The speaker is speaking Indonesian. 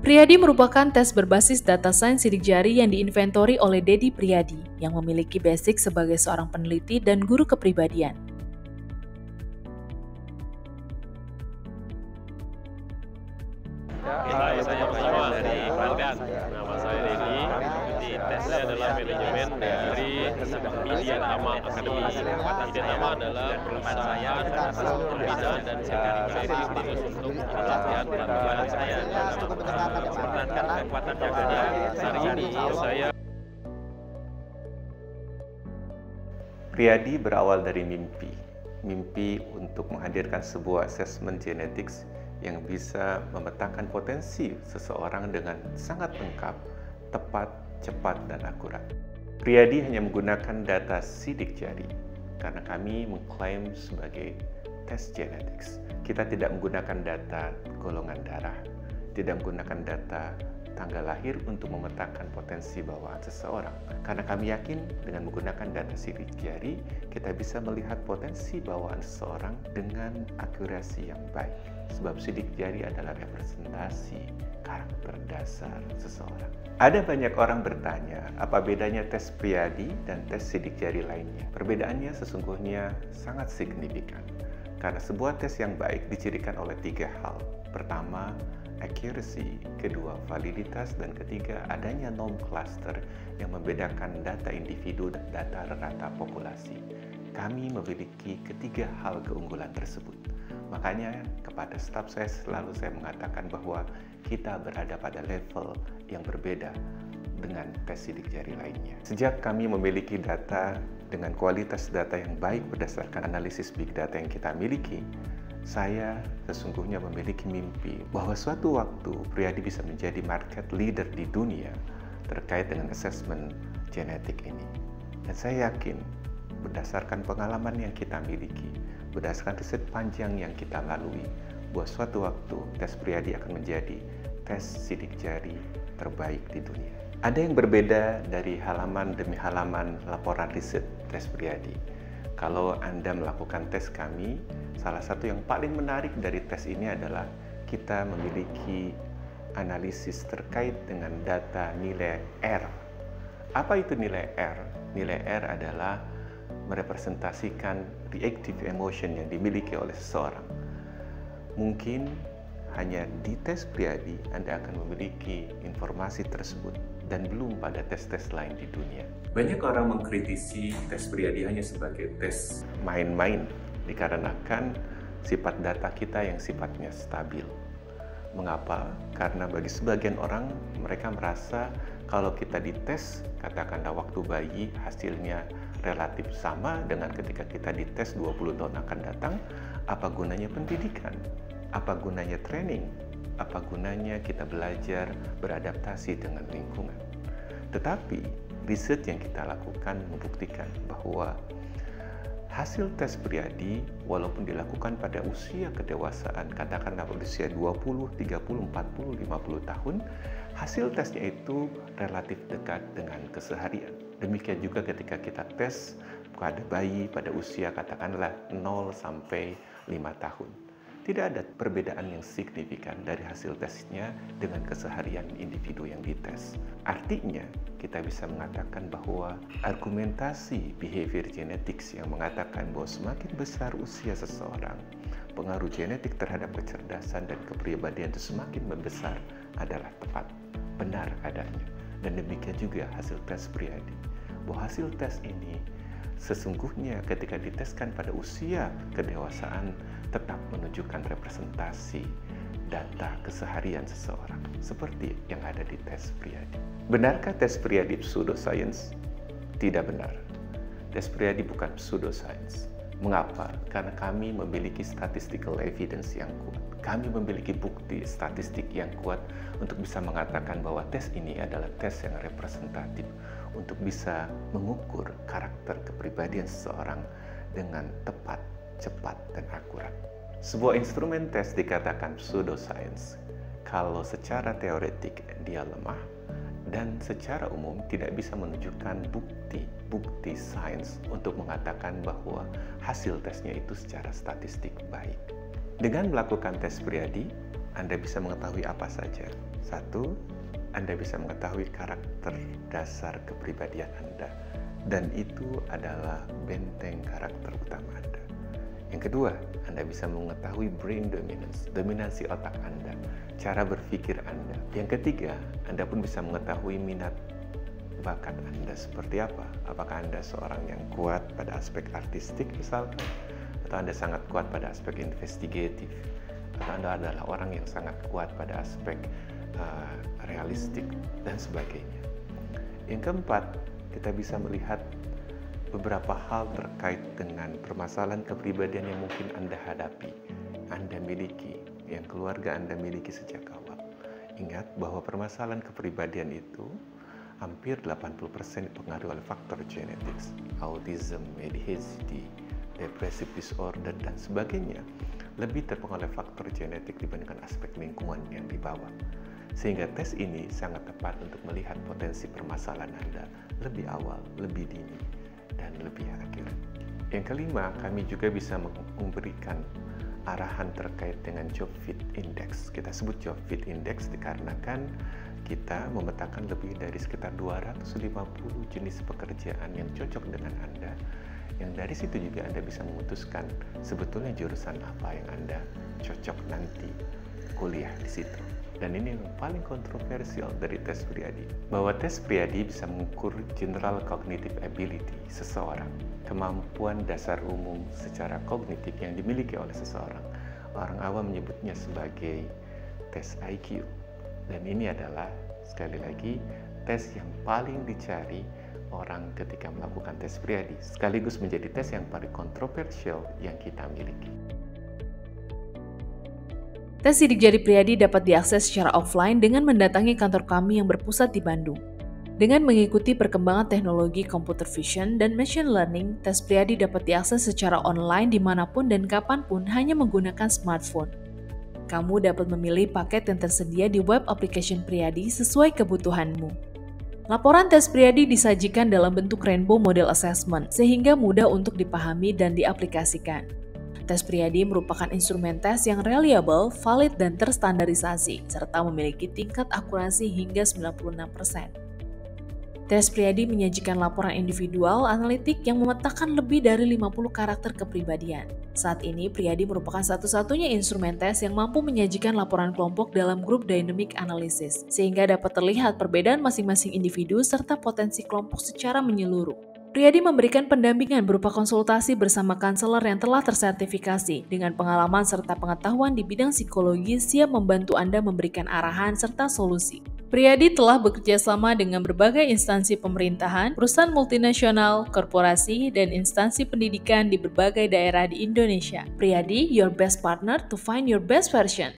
Priyadi merupakan tes berbasis data sains sidik jari yang diinventori oleh Dedi Priyadi, yang memiliki basic sebagai seorang peneliti dan guru kepribadian. Saya Bima dari Bandung. Nama saya Dedi. Di tesnya adalah manajemen dari Media Tama Academy. Media Tama adalah perusahaan pembinaan dan sertifikasi khusus untuk pelatihan pelatihan saya. Mempertahankan kekuatan jaga hari ini saya. Priyadi berawal dari mimpi untuk menghadirkan sebuah asesmen genetik yang bisa memetakan potensi seseorang dengan sangat lengkap, tepat, cepat, dan akurat. Priyadi hanya menggunakan data sidik jari karena kami mengklaim sebagai tes genetik. Kita tidak menggunakan data golongan darah, tidak menggunakan data tanggal lahir untuk memetakan potensi bawaan seseorang. Karena kami yakin dengan menggunakan data sidik jari, kita bisa melihat potensi bawaan seseorang dengan akurasi yang baik. Sebab sidik jari adalah representasi karakter dasar seseorang. Ada banyak orang bertanya, apa bedanya tes Priyadi dan tes sidik jari lainnya? Perbedaannya sesungguhnya sangat signifikan. Karena sebuah tes yang baik dicirikan oleh 3 hal. Pertama, accuracy, kedua validitas, dan ketiga adanya norm cluster yang membedakan data individu dan data rata populasi. Kami memiliki ketiga hal keunggulan tersebut. Makanya kepada staf saya selalu saya mengatakan bahwa kita berada pada level yang berbeda dengan tes sidik jari lainnya. Sejak kami memiliki data dengan kualitas data yang baik berdasarkan analisis big data yang kita miliki, saya sesungguhnya memiliki mimpi bahwa suatu waktu Priyadi bisa menjadi market leader di dunia terkait dengan asesmen genetik ini. Dan saya yakin berdasarkan pengalaman yang kita miliki, berdasarkan riset panjang yang kita lalui, bahwa suatu waktu tes Priyadi akan menjadi tes sidik jari terbaik di dunia. Ada yang berbeda dari halaman demi halaman laporan riset tes Priyadi. Kalau Anda melakukan tes kami, salah satu yang paling menarik dari tes ini adalah kita memiliki analisis terkait dengan data nilai R. Apa itu nilai R? Nilai R adalah merepresentasikan reactive emotion yang dimiliki oleh seseorang. Mungkin hanya di tes Priyadi Anda akan memiliki informasi tersebut dan belum pada tes-tes lain di dunia. Banyak orang mengkritisi tes Priyadi hanya sebagai tes main-main dikarenakan sifat data kita yang sifatnya stabil. Mengapa? Karena bagi sebagian orang mereka merasa kalau kita dites, katakanlah waktu bayi hasilnya relatif sama dengan ketika kita dites 20 tahun akan datang, apa gunanya pendidikan? Apa gunanya training? Apa gunanya kita belajar beradaptasi dengan lingkungan? Tetapi riset yang kita lakukan membuktikan bahwa hasil tes Priyadi walaupun dilakukan pada usia kedewasaan, katakanlah usia 20, 30, 40, 50 tahun, hasil tesnya itu relatif dekat dengan keseharian. Demikian juga ketika kita tes pada bayi pada usia katakanlah 0 sampai 5 tahun. Tidak ada perbedaan yang signifikan dari hasil tesnya dengan keseharian individu yang dites. Artinya, kita bisa mengatakan bahwa argumentasi behavior genetics yang mengatakan bahwa semakin besar usia seseorang, pengaruh genetik terhadap kecerdasan dan kepribadian itu semakin membesar adalah tepat, benar adanya. Dan demikian juga hasil tes Priyadi. Bahwa hasil tes ini sesungguhnya ketika diteskan pada usia kedewasaan tetap menunjukkan representasi data keseharian seseorang seperti yang ada di tes Priyadi. Benarkah tes Priyadi pseudoscience? Tidak benar. Tes Priyadi bukan pseudoscience. Mengapa? Karena kami memiliki statistical evidence yang kuat. Kami memiliki bukti statistik yang kuat untuk bisa mengatakan bahwa tes ini adalah tes yang representatif untuk bisa mengukur karakter kepribadian seseorang dengan tepat cepat, dan akurat. Sebuah instrumen tes dikatakan pseudoscience kalau secara teoretik dia lemah dan secara umum tidak bisa menunjukkan bukti sains untuk mengatakan bahwa hasil tesnya itu secara statistik baik. Dengan melakukan tes Priadi, Anda bisa mengetahui apa saja. Satu, Anda bisa mengetahui karakter dasar kepribadian Anda, dan itu adalah benteng karakter utama Anda. Yang kedua, Anda bisa mengetahui brain dominance, dominasi otak Anda, cara berpikir Anda. Yang ketiga, Anda pun bisa mengetahui minat bakat Anda seperti apa. Apakah Anda seorang yang kuat pada aspek artistik misalkan, atau Anda sangat kuat pada aspek investigatif, atau Anda adalah orang yang sangat kuat pada aspek realistik, dan sebagainya. Yang keempat, kita bisa melihat beberapa hal terkait dengan permasalahan kepribadian yang mungkin Anda hadapi, Anda miliki, yang keluarga Anda miliki sejak awal. Ingat bahwa permasalahan kepribadian itu hampir 80% dipengaruhi oleh faktor genetik, autism, ADHD, depressive disorder, dan sebagainya, lebih terpengaruh oleh faktor genetik dibandingkan aspek lingkungan yang dibawa. Sehingga tes ini sangat tepat untuk melihat potensi permasalahan Anda lebih awal, lebih dini, dan lebih akurat. Yang kelima, kami juga bisa memberikan arahan terkait dengan job fit index. Kita sebut job fit index dikarenakan kita memetakan lebih dari sekitar 250 jenis pekerjaan yang cocok dengan Anda, yang dari situ juga Anda bisa memutuskan sebetulnya jurusan apa yang Anda cocok nanti kuliah di situ. Dan ini yang paling kontroversial dari tes Priadi, bahwa tes Priadi bisa mengukur general cognitive ability seseorang, kemampuan dasar umum secara kognitif yang dimiliki oleh seseorang. Orang awam menyebutnya sebagai tes IQ. Dan ini adalah, sekali lagi, tes yang paling dicari orang ketika melakukan tes Priadi, sekaligus menjadi tes yang paling kontroversial yang kita miliki. Tes sidik jari Priadi dapat diakses secara offline dengan mendatangi kantor kami yang berpusat di Bandung. Dengan mengikuti perkembangan teknologi computer vision dan machine learning, tes Priadi dapat diakses secara online dimanapun dan kapanpun hanya menggunakan smartphone. Kamu dapat memilih paket yang tersedia di web application Priadi sesuai kebutuhanmu. Laporan tes Priadi disajikan dalam bentuk rainbow model assessment sehingga mudah untuk dipahami dan diaplikasikan. Tes Priadi merupakan instrumen tes yang reliable, valid, dan terstandarisasi, serta memiliki tingkat akurasi hingga 96%. Tes Priadi menyajikan laporan individual analitik yang memetakan lebih dari 50 karakter kepribadian. Saat ini, Priadi merupakan satu-satunya instrumen tes yang mampu menyajikan laporan kelompok dalam grup dynamic analysis, sehingga dapat terlihat perbedaan masing-masing individu serta potensi kelompok secara menyeluruh. Priadi memberikan pendampingan berupa konsultasi bersama konselor yang telah tersertifikasi dengan pengalaman serta pengetahuan di bidang psikologi siap membantu Anda memberikan arahan serta solusi. Priadi telah bekerja sama dengan berbagai instansi pemerintahan, perusahaan multinasional, korporasi, dan instansi pendidikan di berbagai daerah di Indonesia. Priadi, your best partner to find your best version.